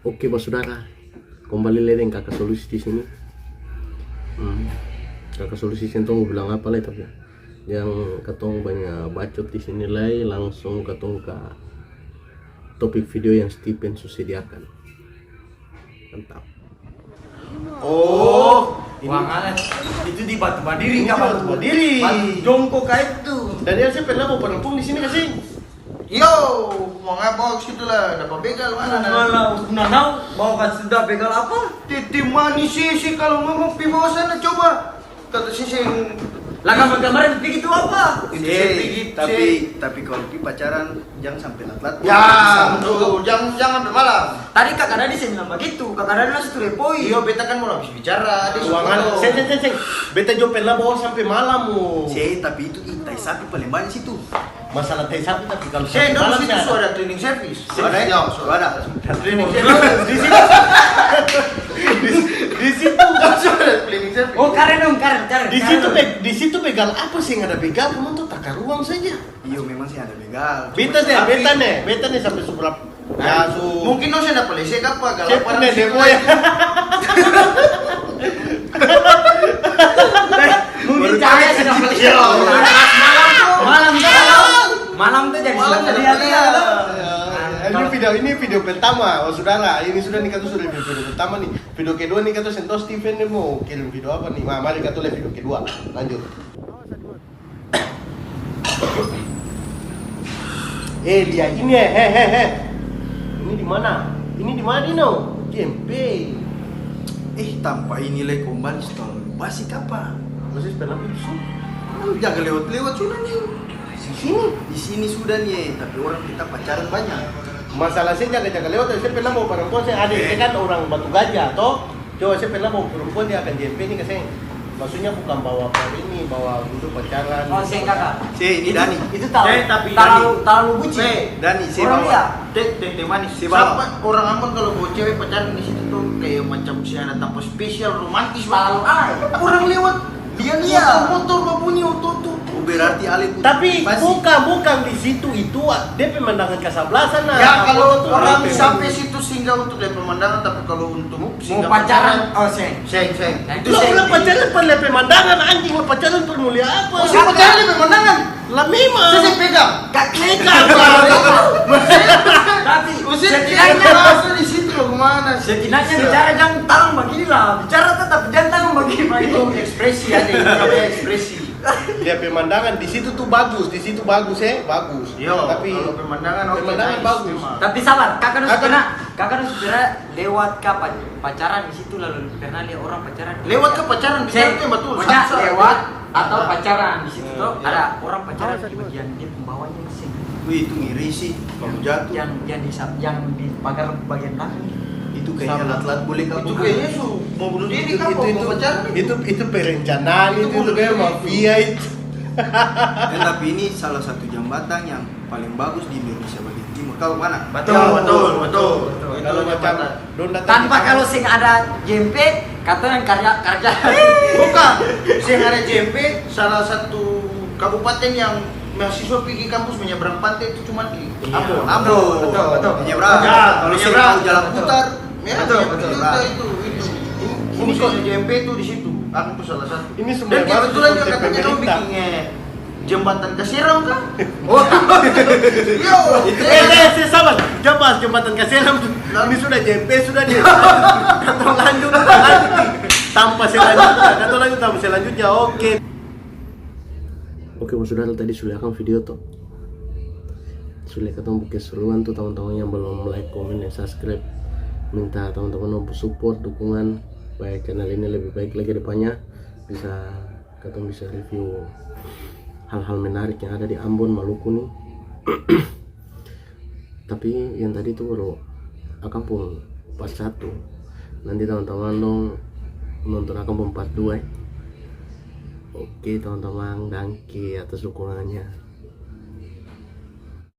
Oke, bos saudara, kembali lagi dengan kakak solusi di sini. Kakak solusi sentong bilang apa lah tapi yang ketong banyak bacot di sini lah, langsung ketong ke topik video yang Stephen sediakan. Mantap. Oh, wanganan itu di Batu Badiri nggak Batu Badiri? Batu jongkok kayak itu. Dan dia sih pernah mau perempung di sini kasih. Yo, mau ngapa situ lah, dapat begal mana? Nanau mau kan sudah begal apa? Titi manis sih kalau ngomong pi bawah sana coba. Kata sisi Lah gambar-gambar begitu apa? Tapi kalau pi pacaran jangan sampai lat-lat. ya, betul. Jangan sampai malam. Tadi kakak Dadi saya bilang begitu, kakak Dadi langsung repoi. Iyo, beta kan mau habis bicara. Ruangan, seng. Beta jo pernah bawa sampai malam mu. Tapi itu tai sapi paling banyak situ. Masalah teh sapi tapi kalau Saya malam situ ya. sudah cleaning service. Ada ya? Ada. Cleaning service. Di situ. Di situ. Sudah cleaning service. Oh karen. Di situ begal apa sih, nggak ada begal, kamu tuh takar ruang saja. Iya memang sih ada begal. Beta nih sampai seberapa ya su. Mungkin no saya dapat lesek apa kalau Saya pernah demo ya. Mungkin cahaya sudah beli. Malam tuh jadi Ini video pertama, oh saudara. Ini sudah nih kata sudah video pertama nih. Video kedua nih kata sentuh Stephen nih mau kirim video apa nih? Mari kata lihat video kedua. Lanjut. Dia ini Ini di mana? Ini di mana no? Jempe. Tanpa ini lagi kembali stol. Basi kapan? Masih pernah besok. Jangan lewat-lewat sudah nih. Sini. Di sini sudah nih, tapi orang kita pacaran banyak. Masalah saya jaga-jaga lewat, saya pernah mau perempuan, saya ada saya kan orang Batu Gajah, toh. Coba saya pernah mau perempuan dia akan JP ini ke saya. Maksudnya bukan bawa apa ini, bawa duduk pacaran. Oh saya kakak. Ini Dani. Itu tahu. Tapi Terlalu bucin. Dani, saya Orang bawa. dia. Teh manis. Si Bang. Siapa orang aman kalau bawa cewek pacaran di situ tuh kayak macam si anak tanpa spesial romantis Terlalu banget. Orang lewat dia motor babunyi tuh. Berarti Ali Tapi bukan di situ itu dia pemandangan Kasablasan nah. Ya kalau Apa orang tuh? sampai situ singgah untuk lihat pemandangan, tapi kalau untuk Mau singgah pacaran. Oh seng. seng. Itu Lo seng. udah pacaran per lihat pemandangan anjing, lo pacaran per mulia apa? Oh, siapa pacaran lihat pemandangan? Lah memang. Saya pegang. Gak Tapi Setidaknya langsung di situ loh kemana? setidaknya bicara jangan tangan begini lah. Bicara tetap jangan tangan begini. Itu ekspresi ada ekspresi. Dia pemandangan di situ tuh bagus ya, bagus. Yo, Tapi kalau pemandangan nice, bagus. memang. Tapi sabar, kakak harus pernah lewat kapan pacaran di situ lalu pernah lihat orang pacaran. Lewat ke pacaran bisa itu yang betul. Pokoknya Saksa. lewat atau pacaran di situ tuh Iya. ada orang pacaran di bagian dia pembawanya sih. Wih, itu ngiri sih. Kalau jatuh. Yang di pagar bagian belakang. Itu kayaknya lat-lat boleh Itu kamu. kayaknya mau bunuh diri kan mau pacaran itu perencanaan itu kayak mafia itu. Tapi ini salah satu jembatan yang paling bagus di Indonesia bagian timur. Kau mana? Betul. Kalau macam Donda Tanpa kalau sing ada jempet, kata yang kerja. Bukan. Saya ada JMP salah satu kabupaten yang mahasiswa pergi kampus menyeberang pantai itu cuma di Ambon. Betul. Penyeberang. Ya, Kalau saya penyeberang. mau jalan putar, Merah Betul. itu. Ini kok JMP itu di situ. Aku tuh salah satu. Ini semua Dan baru kebetulan juga seperti katanya kamu pemerintah. bikin jembatan ke Seram kan? Oh, Yo, Saya sabar. Jembatan Kaselam tuh. Ini sudah JP sudah dia. Kata lanjut. Tanpa selanjutnya. Oke. Oke, saudara tadi sudah akan video tuh. Sudah ketemu keseruan tuh teman-teman yang belum like, komen, dan subscribe. Minta teman-teman support, dukungan supaya channel ini lebih baik lagi depannya. Ketemu bisa review hal-hal menarik yang ada di Ambon, Maluku nih. Tapi yang tadi tuh baru akan pun part 1. Nanti teman-teman dong nonton akan pun part 2 Oke teman-teman, thank you atas dukungannya.